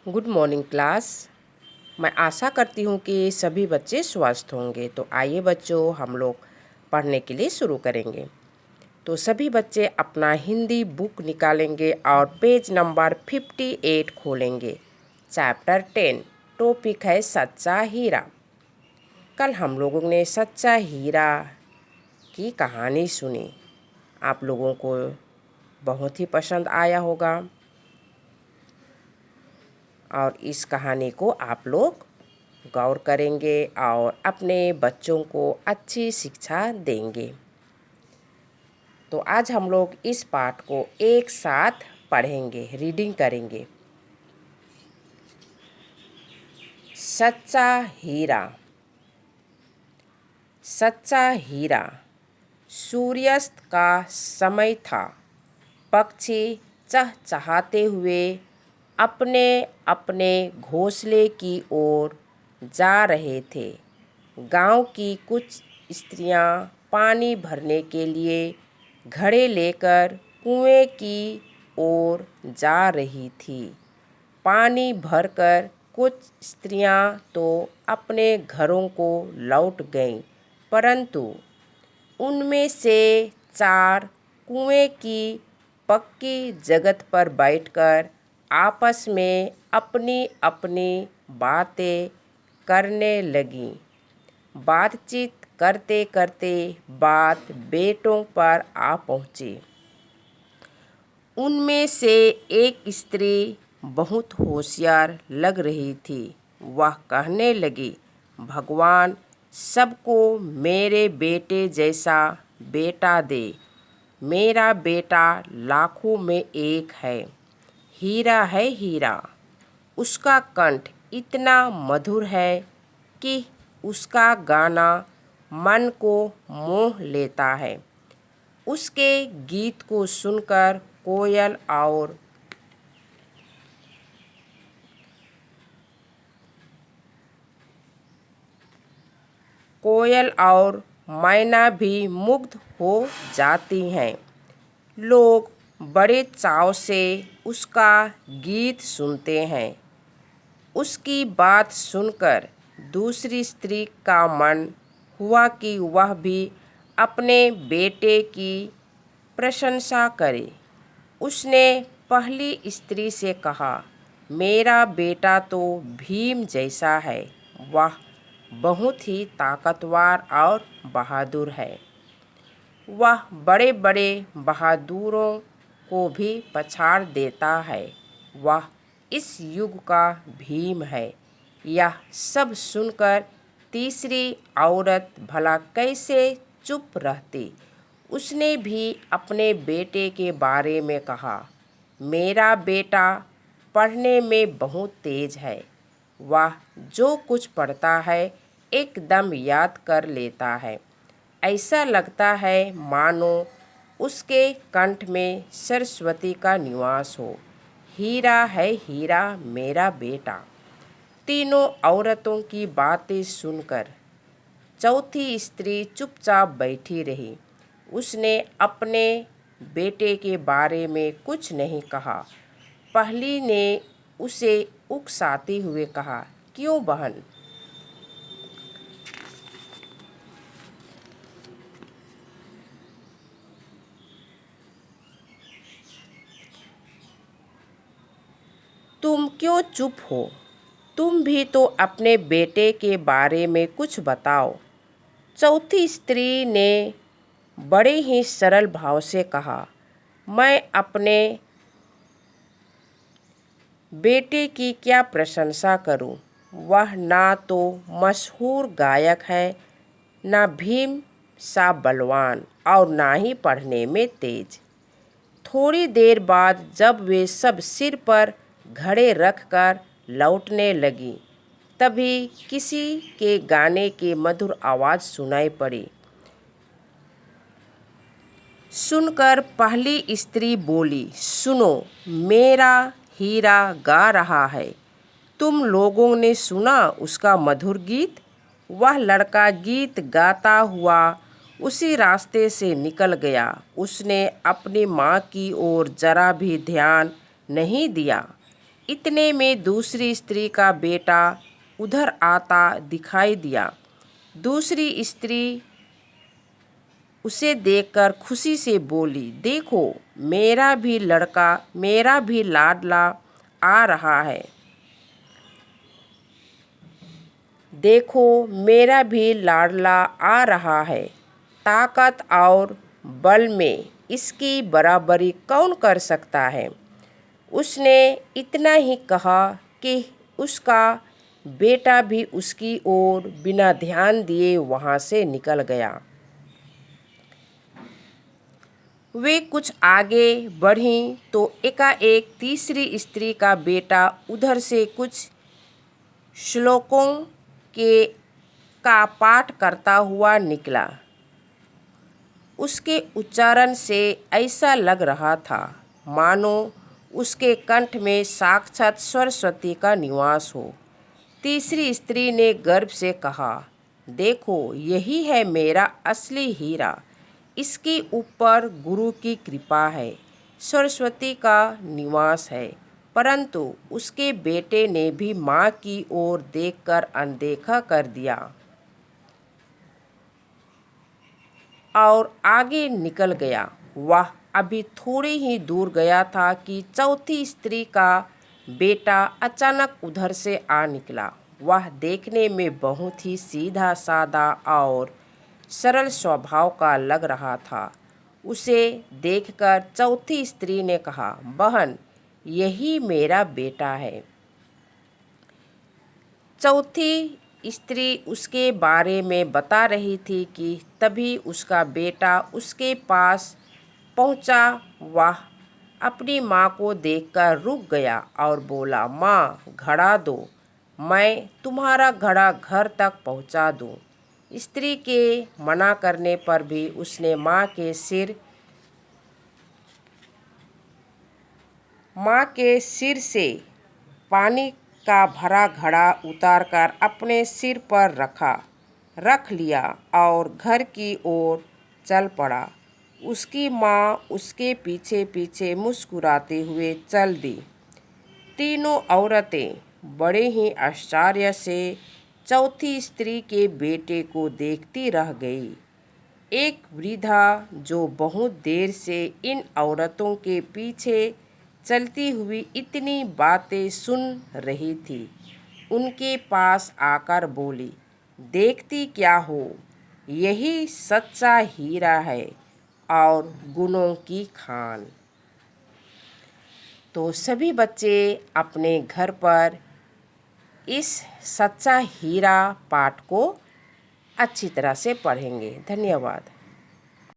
Good morning class. मैं आशा करती हूँ कि सभी बच्चे स्वस्थ होंगे। तो आइए बच्चों, हम लोग पढ़ने के लिए शुरू करेंगे। तो सभी बच्चे अपना हिंदी बुक निकालेंगे और पेज नंबर 58 खोलेंगे। चैप्टर 10, टॉपिक है सच्चा हीरा। कल हम लोगों ने सच्चा हीरा की कहानी सुनी। आप लोगों को बहुत ही पसंद आया होगा और इस कहानी को आप लोग गौर करेंगे और अपने बच्चों को अच्छी शिक्षा देंगे। तो आज हम लोग इस पाठ को एक साथ पढ़ेंगे, रीडिंग करेंगे। सच्चा हीरा। सच्चा हीरा। सूर्यास्त का समय था। पक्षी चहचहाते हुए अपने अपने घोंसले की ओर जा रहे थे। गांव की कुछ स्त्रियां पानी भरने के लिए घड़े लेकर कुएं की ओर जा रही थी। पानी भरकर कुछ स्त्रियां तो अपने घरों को लौट गईं, परंतु उनमें से 4 कुएं की पक्की जगत पर बैठकर आपस में अपनी अपनी बातें करने लगीं। बातचीत करते करते बात बेटों पर आ पहुंची। उनमें से एक स्त्री बहुत होशियार लग रही थी। वह कहने लगी, भगवान सबको मेरे बेटे जैसा बेटा दे। मेरा बेटा लाखों में एक है हीरा। उसका कंठ इतना मधुर है कि उसका गाना मन को मोह लेता है। उसके गीत को सुनकर कोयल और मैना भी मुग्ध हो जाती हैं। लोग बड़े चाव से उसका गीत सुनते हैं। उसकी बात सुनकर दूसरी स्त्री का मन हुआ कि वह भी अपने बेटे की प्रशंसा करे। उसने पहली स्त्री से कहा, मेरा बेटा तो भीम जैसा है। वह बहुत ही ताकतवर और बहादुर है। वह बड़े बड़े बहादुरों को भी पछाड़ देता है। वह इस युग का भीम है। यह सब सुनकर तीसरी औरत भला कैसे चुप रहती। उसने भी अपने बेटे के बारे में कहा, मेरा बेटा पढ़ने में बहुत तेज है। वह जो कुछ पढ़ता है एकदम याद कर लेता है। ऐसा लगता है मानो उसके कंठ में सरस्वती का निवास हो। हीरा है हीरा मेरा बेटा। तीनों औरतों की बातें सुनकर चौथी स्त्री चुपचाप बैठी रही। उसने अपने बेटे के बारे में कुछ नहीं कहा। पहली ने उसे उकसाते हुए कहा, क्यों बहन? तुम क्यों चुप हो? तुम भी तो अपने बेटे के बारे में कुछ बताओ। चौथी स्त्री ने बड़े ही सरल भाव से कहा, मैं अपने बेटे की क्या प्रशंसा करूं? वह ना तो मशहूर गायक है, ना भीम सा बलवान और ना ही पढ़ने में तेज। थोड़ी देर बाद जब वे सब सिर पर घड़े रखकर लौटने लगी, तभी किसी के गाने की मधुर आवाज़ सुनाई पड़ी। सुनकर पहली स्त्री बोली, सुनो, मेरा हीरा गा रहा है। तुम लोगों ने सुना उसका मधुर गीत? वह लड़का गीत गाता हुआ उसी रास्ते से निकल गया। उसने अपनी माँ की ओर जरा भी ध्यान नहीं दिया। इतने में दूसरी स्त्री का बेटा उधर आता दिखाई दिया। दूसरी स्त्री उसे देखकर खुशी से बोली, देखो मेरा भी लड़का, मेरा भी लाडला आ रहा है। देखो मेरा भी लाडला आ रहा है। ताकत और बल में इसकी बराबरी कौन कर सकता है। उसने इतना ही कहा कि उसका बेटा भी उसकी ओर बिना ध्यान दिए वहाँ से निकल गया। वे कुछ आगे बढ़ीं तो एकाएक तीसरी स्त्री का बेटा उधर से कुछ श्लोकों का पाठ करता हुआ निकला। उसके उच्चारण से ऐसा लग रहा था मानो उसके कंठ में साक्षात सरस्वती का निवास हो। तीसरी स्त्री ने गर्व से कहा, देखो यही है मेरा असली हीरा। इसके ऊपर गुरु की कृपा है, सरस्वती का निवास है। परंतु उसके बेटे ने भी माँ की ओर देखकर अनदेखा कर दिया और आगे निकल गया। वह अभी थोड़ी ही दूर गया था कि चौथी स्त्री का बेटा अचानक उधर से आ निकला। वह देखने में बहुत ही सीधा साधा और सरल स्वभाव का लग रहा था। उसे देखकर चौथी स्त्री ने कहा, बहन यही मेरा बेटा है। चौथी स्त्री उसके बारे में बता रही थी कि तभी उसका बेटा उसके पास पहुंचा। वह अपनी माँ को देखकर रुक गया और बोला, माँ घड़ा दो, मैं तुम्हारा घड़ा घर तक पहुंचा दूँ। स्त्री के मना करने पर भी उसने माँ के सिर से पानी का भरा घड़ा उतारकर अपने सिर पर रख लिया और घर की ओर चल पड़ा। उसकी माँ उसके पीछे पीछे मुस्कुराते हुए चल दी। तीनों औरतें बड़े ही आश्चर्य से चौथी स्त्री के बेटे को देखती रह गई। एक वृद्धा जो बहुत देर से इन औरतों के पीछे चलती हुई इतनी बातें सुन रही थी, उनके पास आकर बोली, देखती क्या हो, यही सच्चा हीरा है और गुणों की खान। तो सभी बच्चे अपने घर पर इस सच्चा हीरा पाठ को अच्छी तरह से पढ़ेंगे। धन्यवाद।